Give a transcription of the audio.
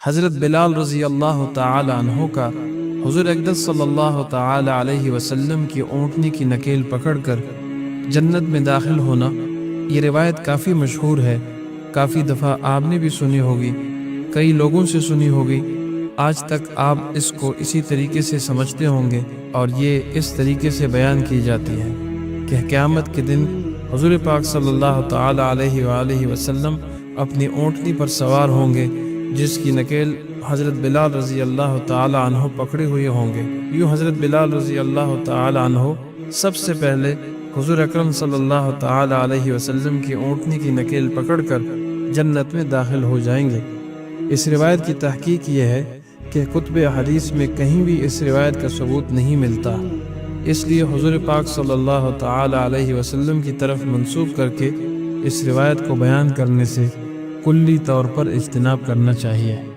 हज़रत बिलाल रज़ी अल्लाह ताला अन्हो का हुज़ूर अक़दस सल्लल्लाहु ताला अलैहि वसल्लम की ऊँटनी की नकेल पकड़कर जन्नत में दाखिल होना, ये रिवायत काफ़ी मशहूर है। काफ़ी दफ़ा आपने भी सुनी होगी, कई लोगों से सुनी होगी। आज तक आप इसको इसी तरीके से समझते होंगे और ये इस तरीके से बयान की जाती है कि क़यामत के दिन हुज़ूर पाक सल्लल्लाहु ताला अलैहि वसल्लम अपनी ऊँटनी पर सवार होंगे, जिसकी नकेल हज़रत बिलाल रज़ी अल्लाह ताला अन्हो पकड़े हुए होंगे। यूँ हज़रत बिलाल रज़ी अल्लाह ताला अन्हो सबसे पहले हुज़ूर अकरम सल्लल्लाहु ताला अलैहि वसल्लम की ऊँटनी की नकेल पकड़कर जन्नत में दाखिल हो जाएंगे। इस रिवायत की तहकीक ये है कि कुतुब हदीस में कहीं भी इस रिवायत का सबूत नहीं मिलता, इसलिए हुज़ूर पाक सल्लल्लाहु ताला अलैहि वसल्लम की तरफ मंसूब करके इस रिवायत को बयान करने से कुल्ली तौर पर इज्तिनाब करना चाहिए।